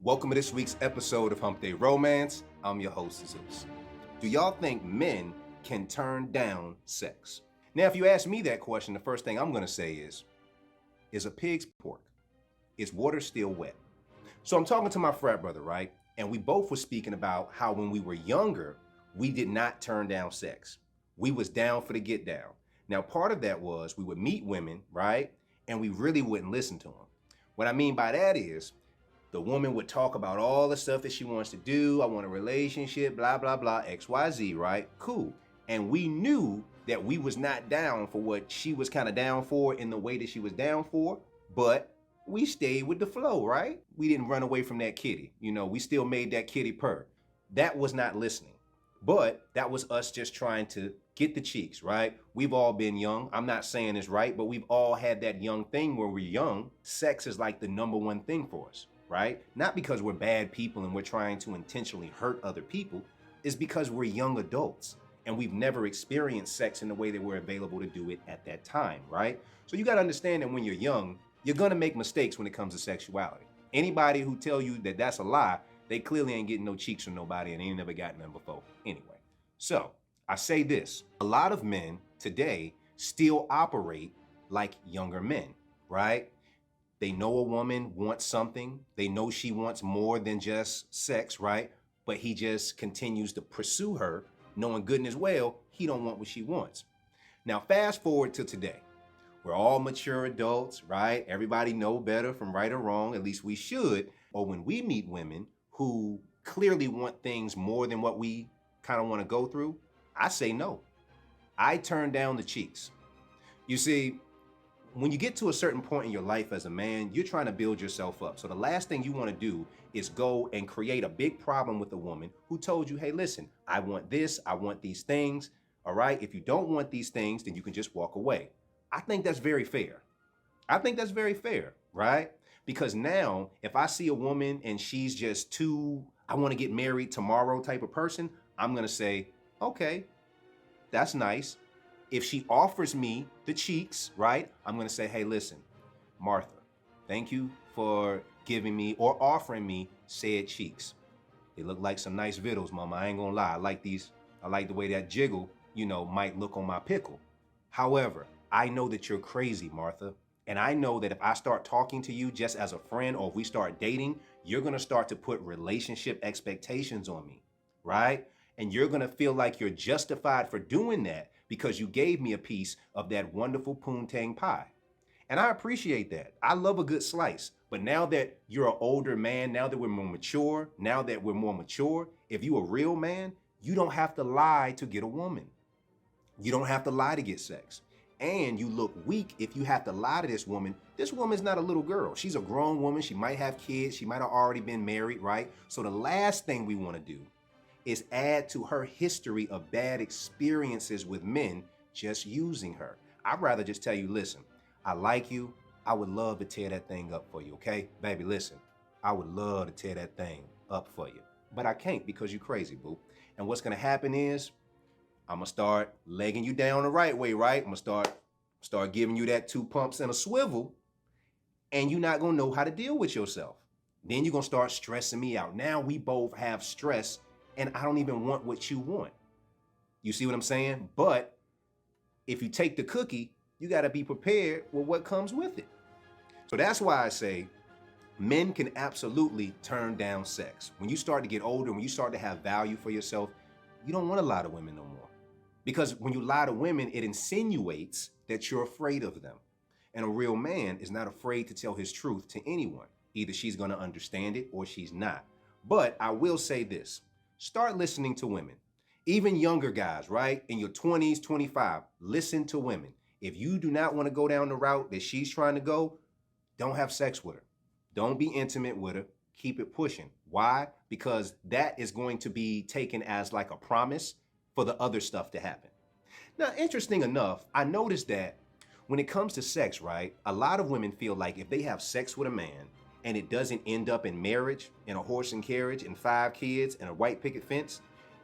Welcome to this week's episode of Hump Day Romance. I'm your host, Zeus. Do y'all think men can turn down sex? Now, if you ask me that question, the first thing I'm going to say is a pig's pork? Is water still wet? So I'm talking to my frat brother, right? And we both were speaking about how when we were younger, we did not turn down sex. We was down for the get down. Now, part of that was we would meet women, right? And we really wouldn't listen to them. What I mean by that is, the woman would talk about all the stuff that she wants to do. I want a relationship, blah, blah, blah, XYZ, right? Cool. And we knew that we was not down for what she was kind of down for in the way that she was down for, but we stayed with the flow, right? We didn't run away from that kitty. We still made that kitty purr. That was not listening, but that was us just trying to get the cheeks, right? We've all been young. I'm not saying it's right, but we've all had that young thing where we're young. Sex is like the number one thing for us. Right? Not because we're bad people and we're trying to intentionally hurt other people. It's because we're young adults and we've never experienced sex in the way that we're available to do it at that time, right? So you got to understand that when you're young, you're going to make mistakes when it comes to sexuality. Anybody who tell you that that's a lie, they clearly ain't getting no cheeks from nobody and they ain't never gotten them before. Anyway, so I say this, a lot of men today still operate like younger men, right? They know a woman wants something. They know she wants more than just sex, right? But he just continues to pursue her, knowing good and as well, he don't want what she wants. Now, fast forward to today. We're all mature adults, right? Everybody know better from right or wrong, at least we should. Or when we meet women who clearly want things more than what we kind of want to go through, I say no. I turn down the cheeks. You see, when you get to a certain point in your life as a man, you're trying to build yourself up. So the last thing you want to do is go and create a big problem with a woman who told you, hey, listen, I want this, I want these things. All right, if you don't want these things, then you can just walk away. I think that's very fair. I think that's very fair, right? Because now if I see a woman and she's just too, I want to get married tomorrow type of person, I'm going to say, okay, that's nice. If she offers me the cheeks, right, I'm going to say, hey, listen, Martha, thank you for giving me or offering me said cheeks. They look like some nice vittles, mama. I ain't going to lie. I like these. I like the way that jiggle, might look on my pickle. However, I know that you're crazy, Martha. And I know that if I start talking to you just as a friend or if we start dating, you're going to start to put relationship expectations on me, right? And you're going to feel like you're justified for doing that because you gave me a piece of that wonderful poontang pie. And I appreciate that. I love a good slice. But now that you're an older man, now that we're more mature, if you're a real man, you don't have to lie to get a woman. You don't have to lie to get sex. And you look weak if you have to lie to this woman. This woman's not a little girl. She's a grown woman. She might have kids. She might have already been married, right? So the last thing we want to do is add to her history of bad experiences with men just using her. I'd rather just tell you, listen, I like you. I would love to tear that thing up for you, okay? Baby, listen, I would love to tear that thing up for you. But I can't because you're crazy, boo. And what's gonna happen is, I'm gonna start legging you down the right way, right? I'm gonna start giving you that 2 pumps and a swivel, and you're not gonna know how to deal with yourself. Then you're gonna start stressing me out. Now we both have stress and I don't even want what you want. You see what I'm saying? But if you take the cookie, you got to be prepared with what comes with it. So that's why I say men can absolutely turn down sex. When you start to get older, when you start to have value for yourself, you don't want to lie to women no more. Because when you lie to women, it insinuates that you're afraid of them. And a real man is not afraid to tell his truth to anyone. Either she's going to understand it or she's not. But I will say this. Start listening to women. Even younger guys, right? In your 20s, 25, listen to women. If you do not want to go down the route that she's trying to go, don't have sex with her. Don't be intimate with her. Keep it pushing. Why? Because that is going to be taken as like a promise for the other stuff to happen. Now, interesting enough, I noticed that when it comes to sex, right, a lot of women feel like if they have sex with a man and it doesn't end up in marriage, in a horse and carriage, and 5 kids, and a white picket fence,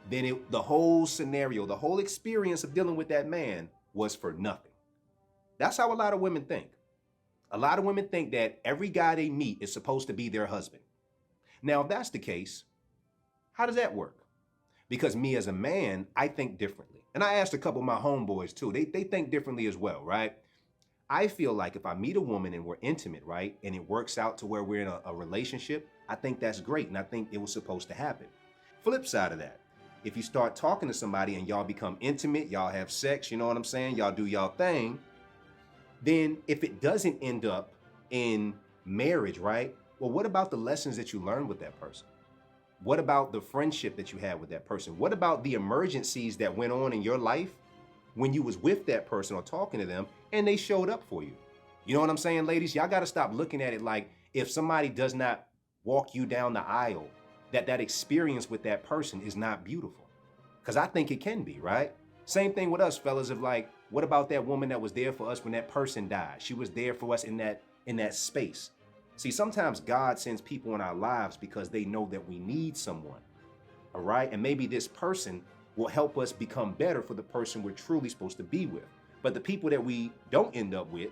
then the whole scenario, the whole experience of dealing with that man was for nothing. That's how a lot of women think. A lot of women think that every guy they meet is supposed to be their husband. Now, if that's the case, how does that work? Because me as a man, I think differently. And I asked a couple of my homeboys too. They think differently as well, right? I feel like if I meet a woman and we're intimate, right, and it works out to where we're in a relationship, I think that's great. And I think it was supposed to happen. Flip side of that, if you start talking to somebody and y'all become intimate, y'all have sex, you know what I'm saying? Y'all do y'all thing. Then if it doesn't end up in marriage, right? Well, what about the lessons that you learned with that person? What about the friendship that you had with that person? What about the emergencies that went on in your life when you was with that person or talking to them and they showed up for you? You know what I'm saying, ladies? Y'all got to stop looking at it like if somebody does not walk you down the aisle, that experience with that person is not beautiful. Because I think it can be, right? Same thing with us, fellas, of like, what about that woman that was there for us when that person died? She was there for us in that space. See, sometimes God sends people in our lives because they know that we need someone, all right? And maybe this person will help us become better for the person we're truly supposed to be with. But the people that we don't end up with,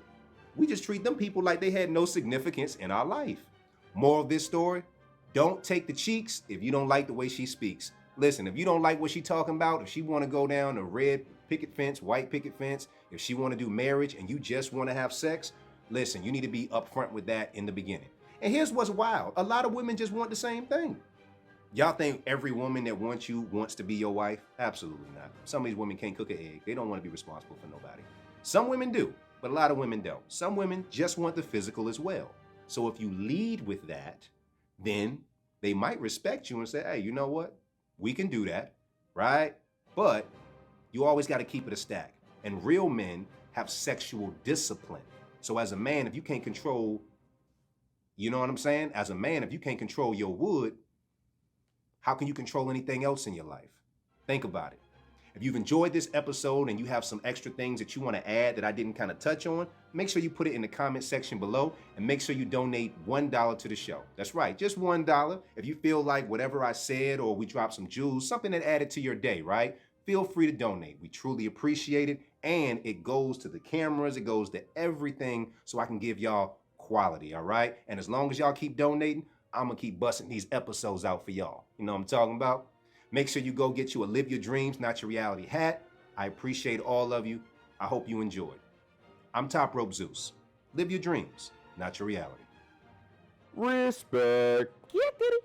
we just treat them people like they had no significance in our life. Moral of this story, don't take the cheeks if you don't like the way she speaks. Listen, if you don't like what she's talking about, if she want to go down a red picket fence, white picket fence, if she want to do marriage and you just want to have sex, listen, you need to be upfront with that in the beginning. And here's what's wild. A lot of women just want the same thing. Y'all think every woman that wants you wants to be your wife? Absolutely not. Some of these women can't cook an egg. They don't want to be responsible for nobody. Some women do, but a lot of women don't. Some women just want the physical as well. So if you lead with that, then they might respect you and say, hey, you know what? We can do that, right? But you always got to keep it a stack. And real men have sexual discipline. So as a man, if you can't control, you know what I'm saying? As a man, if you can't control your wood, how can you control anything else in your life? Think about it. If you've enjoyed this episode and you have some extra things that you want to add that I didn't kind of touch on, make sure you put it in the comment section below and make sure you donate $1 to the show. That's right, just $1. If you feel like whatever I said or we dropped some jewels, something that added to your day, right? Feel free to donate. We truly appreciate it. And it goes to the cameras, it goes to everything so I can give y'all quality, all right? And as long as y'all keep donating, I'm gonna keep busting these episodes out for y'all. You know what I'm talking about? Make sure you go get you a Live Your Dreams, Not Your Reality hat. I appreciate all of you. I hope you enjoyed. I'm Top Rope Zeus. Live your dreams, not your reality. Respect. Get it.